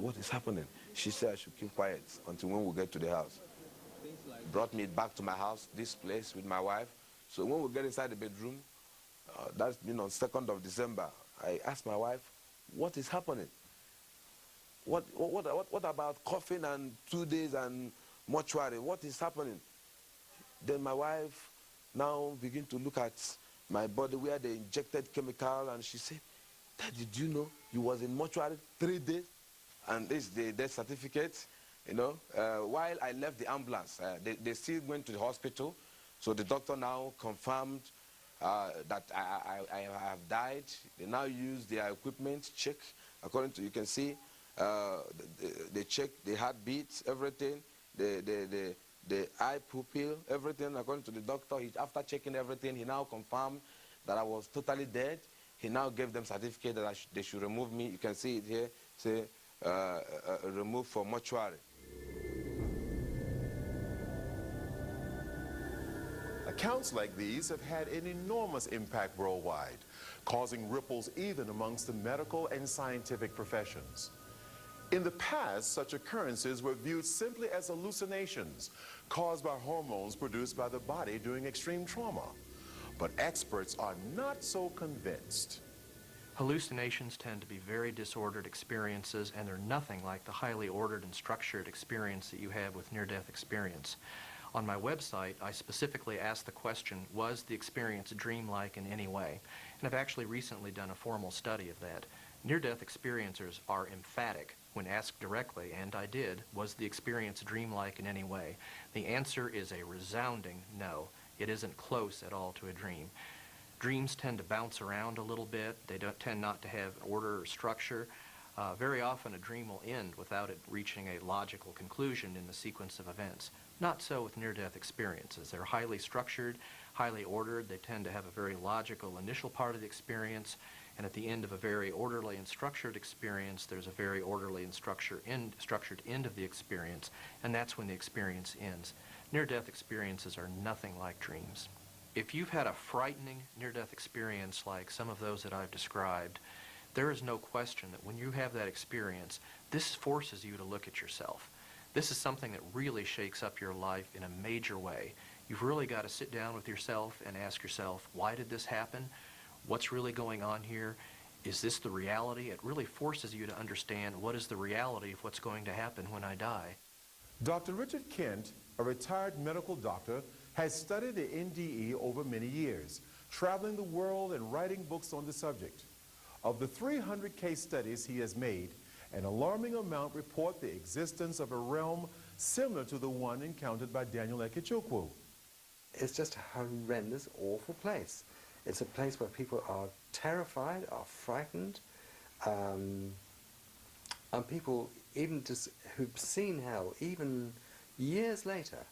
what is happening? She said I should keep quiet until when we get to the house. Brought me back to my house, this place with my wife. So when we get inside the bedroom, that's been on 2nd of December, I asked my wife, what is happening? What about coffin and 2 days and mortuary? What is happening? Then my wife now begin to look at my body where they injected chemical, and she said, Dad, did you know you was in mortuary 3 days? And this is the death certificate, you know. While I left the ambulance, they still went to the hospital. So the doctor now confirmed that I have died. They now use their equipment, check, according to, you can see, they check the heartbeats, everything, the eye pupil, everything, according to the doctor. After checking everything, he now confirmed that I was totally dead. He now gave them certificate that they should remove me. You can see it here, say, removed for mortuary. Accounts like these have had an enormous impact worldwide, causing ripples even amongst the medical and scientific professions. In the past, such occurrences were viewed simply as hallucinations caused by hormones produced by the body during extreme trauma. But experts are not so convinced. Hallucinations tend to be very disordered experiences, and they're nothing like the highly ordered and structured experience that you have with near-death experience. On my website, I specifically asked the question, was the experience dreamlike in any way? And I've actually recently done a formal study of that. Near-death experiencers are emphatic when asked directly, and I did, was the experience dreamlike in any way? The answer is a resounding no. It isn't close at all to a dream. Dreams tend to bounce around a little bit. They tend not to have order or structure. Very often a dream will end without it reaching a logical conclusion in the sequence of events. Not so with near-death experiences. They're highly structured, highly ordered. They tend to have a very logical initial part of the experience, and at the end of a very orderly and structured experience, there's a very orderly and structured end of the experience, and that's when the experience ends. Near-death experiences are nothing like dreams. If you've had a frightening near-death experience like some of those that I've described, there is no question that when you have that experience, this forces you to look at yourself. This is something that really shakes up your life in a major way. You've really got to sit down with yourself and ask yourself, why did this happen? What's really going on here? Is this the reality? It really forces you to understand what is the reality of what's going to happen when I die. Dr. Richard Kent, a retired medical doctor, has studied the NDE over many years, traveling the world and writing books on the subject. Of the 300 case studies he has made, an alarming amount report the existence of a realm similar to the one encountered by Daniel Ekechukwu. It's just a horrendous, awful place. It's a place where people are terrified, are frightened, and people even just who've seen hell, even years later,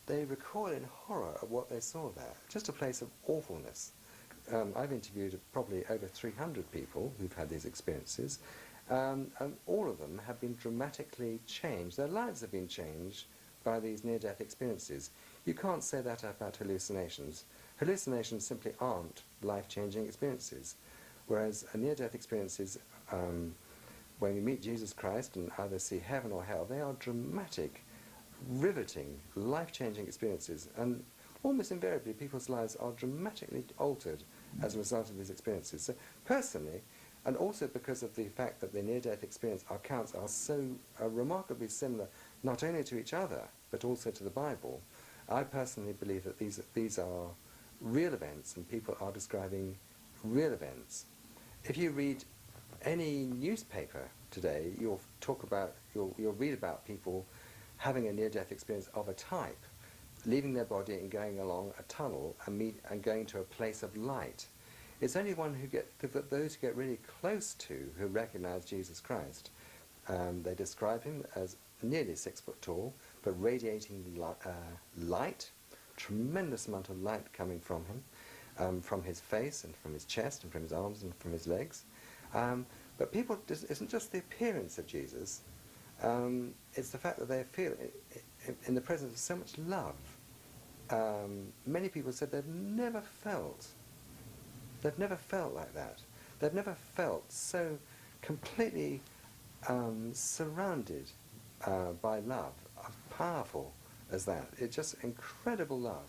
they recoil in horror at what they saw there. Just a place of awfulness. I've interviewed probably over 300 people who've had these experiences, and all of them have been dramatically changed. Their lives have been changed by these near-death experiences. You can't say that about hallucinations. Hallucinations simply aren't life-changing experiences, whereas near-death experiences, when you meet Jesus Christ and either see heaven or hell, they are dramatic, riveting, life-changing experiences, and almost invariably people's lives are dramatically altered as a result of these experiences. So personally, and also because of the fact that the near-death experience accounts are so remarkably similar not only to each other but also to the Bible, I personally believe that these are real events and people are describing real events. If you read any newspaper today, you'll read about people having a near-death experience of a type, leaving their body and going along a tunnel and going to a place of light. It's only those who get really close to who recognize Jesus Christ. They describe him as nearly 6 foot tall, but radiating light, tremendous amount of light coming from him, from his face and from his chest and from his arms and from his legs. But it isn't just the appearance of Jesus, it's the fact that they feel in the presence of so much love. Many people said they've never felt like that. They've never felt so completely surrounded by love, powerful as that. It's just incredible love.